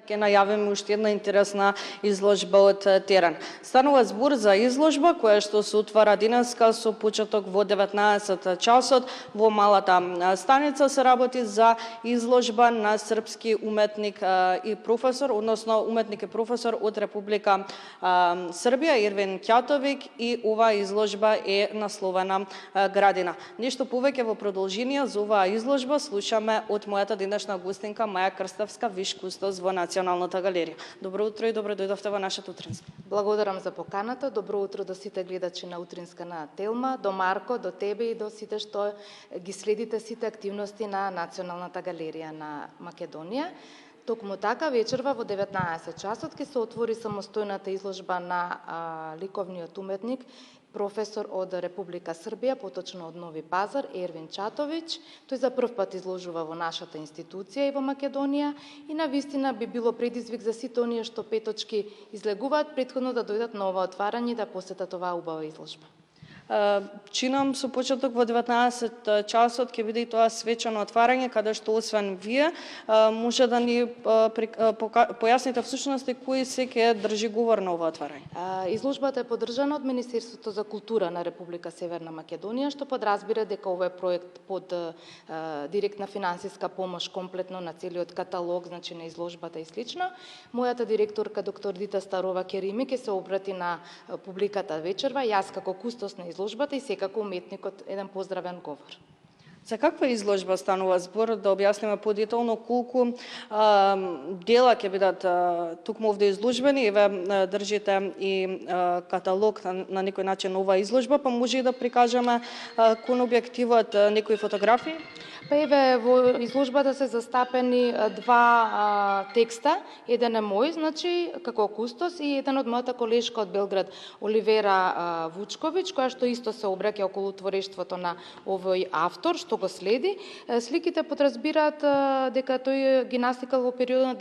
ќе најавиме уште една интересна изложба од терен. Станува збор за изложба која што се отвара денеска со почеток во 19 часот во малата станица. Се работи за изложба на српски уметник и професор, односно уметник и професор од Република Србија, Ервин Ќатовик, и оваа изложба е насловена Градина. Нешто повеќе во продолжение за оваа изложба слушаме од мојата денешна гостинка Маја Крставска, виш кустос во Националната галерија. Добро утро и добро дојдовте во нашата утринска. Благодарам за поканата. Добро утро до сите гледачи на утринска на Телма, до Марко, до тебе и до сите што ги следите сите активности на Националната галерија на Македонија. Токму така, вечерва во 19 часот ќе се отвори самостојната изложба на ликовниот уметник, професор од Република Србија, поточно од Нови Пазар, Ервин Ќатович. Тој за прв пат изложува во нашата институција и во Македонија и навистина би било предизвик за сите оние што петочки излегуваат претходно да дојдат на ова отварање и да посетат оваа убава изложба. Чинам со почеток во 19 часот ќе биде и тоа свечено отварање, каде што освен вие може да ни појасните всушност кој се ќе држи говор на ова отварање. Изложбата е поддржана од Министерството за култура на Република Северна Македонија, што подразбира дека овој проект под директна финансиска помош комплетно на целиот каталог, значи на изложбата и слично. Мојата директорка доктор Дита Старова Керими ќе се обрати на публиката вечерва, јас како кустос на изложбата и секако уметникот еден поздравен говор. За каква изложба станува збор, да објасниме подетално колку дела ќе бидат тукму овде изложбени, еве држите и каталог на некој начин оваа изложба, па може и да прикажеме кон објективот некои фотографии? Па еве во изложбата се застапени два текста, еден е мој, значи како кустос, и еден од мојата колешка од Белград, Оливера Вучковиќ, која што исто се обраќа околу творештвото на овој автор, што го следи. Сликите подразбираат дека тој ги насликал во периодот на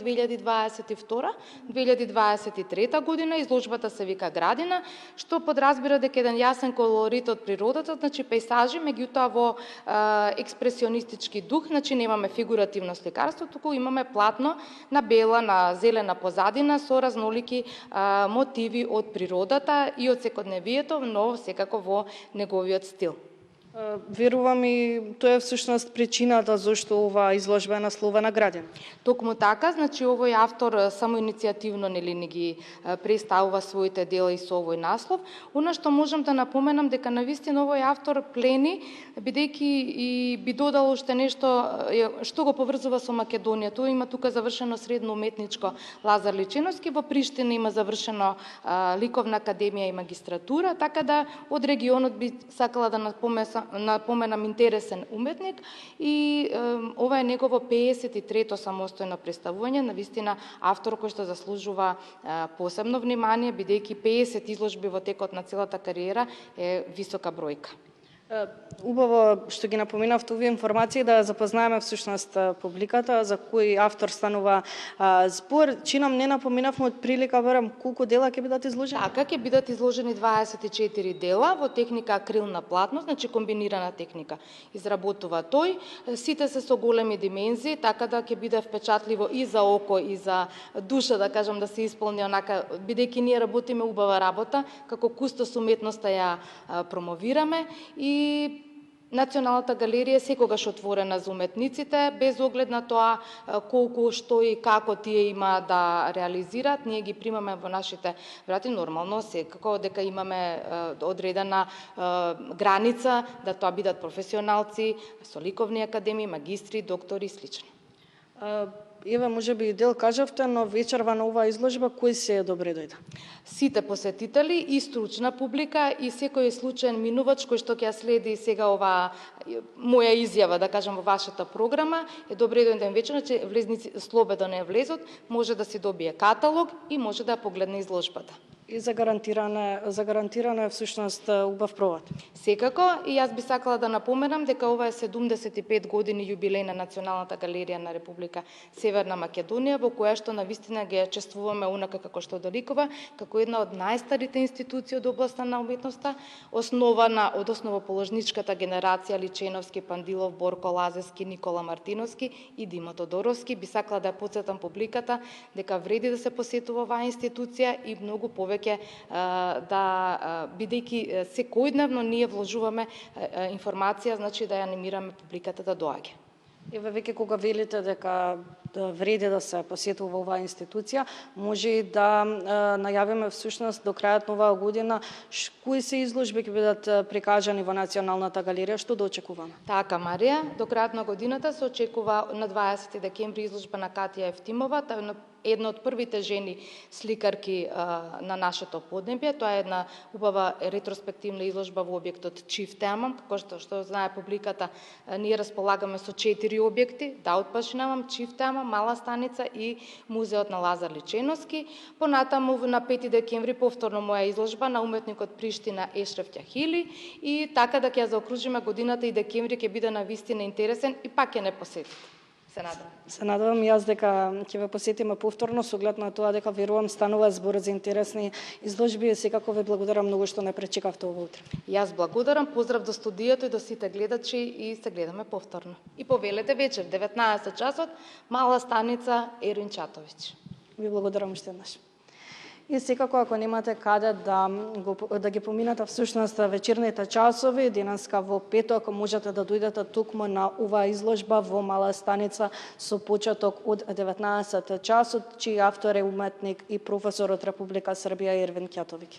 2022-2023 година. Изложбата се вика Градина, што подразбира дека еден јасен колорит од природата, значи пејзажи, меѓутоа во експресионистички дух, значи немаме фигуративно сликарство, туку имаме платно на бела, на зелена позадина со разнолики мотиви од природата и од секојдневието, но секако во неговиот стил. Верувам и тоа е всушност причината зашто оваа изложба е насловена Градина. Токму така, значи овој автор самоиницијативно не ги представува своите дела и со овој наслов. Она што можам да напоменам дека навистина овој автор плени, бидејќи и би додал уште нешто што го поврзува со Македонија. Тој има тука завршено средно уметничко Лазар Личиновски, во Приштина има завршено ликовна академија и магистратура, така да од регионот би сакала да напоменам интересен уметник и ова е негово 53-то самостојно представување, навистина автор кој што заслужува посебно внимание, бидејќи 50 изложби во текот на целата кариера е висока бројка. Убаво што ги напоминавте овие информации, да запознаеме всушност публиката за кој автор станува збор. Чинам не напоминавме од прилика, верам, колку дела ќе бидат изложени? Така, ќе бидат изложени 24 дела во техника акрил на платно, значи комбинирана техника изработува тој. Сите се со големи димензии, така да ќе биде впечатливо и за око и за душа, да кажам, да се исполни онака, бидејќи ние работиме убава работа, како кустос уметноста ја промовираме и Националната галерија е секогаш отворена за уметниците, без оглед на тоа колку, што и како тие има да реализираат. Ние ги примаме во нашите врати нормално, секако дека имаме одредена граница, да тоа бидат професионалци со ликовни академии, магистри, доктори и слично. Еве, може би дел кажавте, но вечерва на оваа изложба кој се добре дојде? Сите посетители и стручна публика и секој случаен минувач кој што ќе следи сега оваа моја изјава, да кажам, во вашата програма, е добре дојден вечер, че влезници слободно е влезот, може да си добие каталог и може да ја погледне изложбата. И за гарантирано е всушност убав провод. Секако, и јас би сакала да напоменам дека ова е 75 години јубилеј на Националната галерија на Република Северна Македонија, во која што навистина ги чествуваме унака како што доликува, како една од најстарите институции од областа на уметноста, основана од основоположничката генерација Личеновски, Пандилов, Борко Лазевски, Никола Мартиновски и Димо Тодоровски. Би сакала да ја потсетам публиката дека вреди да се посетува оваа институција и многу повеќе бидејќи секојдневно ние вложуваме информација, значи да ја анимираме публиката да доаѓа. Еве веќе кога велите дека вреди да се посетува оваа институција, може и да најавиме всушност до крајот на оваа година кои се изложби ќе бидат прикажани во Националната галерија, што да очекуваме? Така, Марија, до крајот на годината се очекува на 20 декември изложба на Катја Евтимова, таа е една од првите жени сликарки на нашето поднебје. Тоа е една убава ретроспективна изложба во објектот Чиф Темам, како што знае публиката, ние располагаме со 4 објекти: Даут Пашинамам, Чиф Темам, Мала станица и музеот на Лазар Личеновски. Понатаму на 5 декември повторно моја изложба на уметникот Приштина Ешреф Ќахили, и така да ќе ја заокружиме годината и декември ќе биде навистина интересен и пак ќе не посетите. Се надевам јас дека ќе ве посетиме повторно, со оглед на тоа дека верувам станува збор за интересни изложби и секако ве благодарам многу што не пречекавте ова утре. Јас благодарам, поздрав до студиото и до сите гледачи и се гледаме повторно. И повелете вечер, 19 часот, Мала станица Ерин Чатовиќ. Ви благодарам уште еднаш. И секако, ако немате каде да ги поминате всушност вечерните часови, денеска во петок можете да дојдете тукму на оваа изложба во Мала станица со почеток од 19 часот, чиј автор е уметник и професор од Република Србија Ервин Ќатовиќ.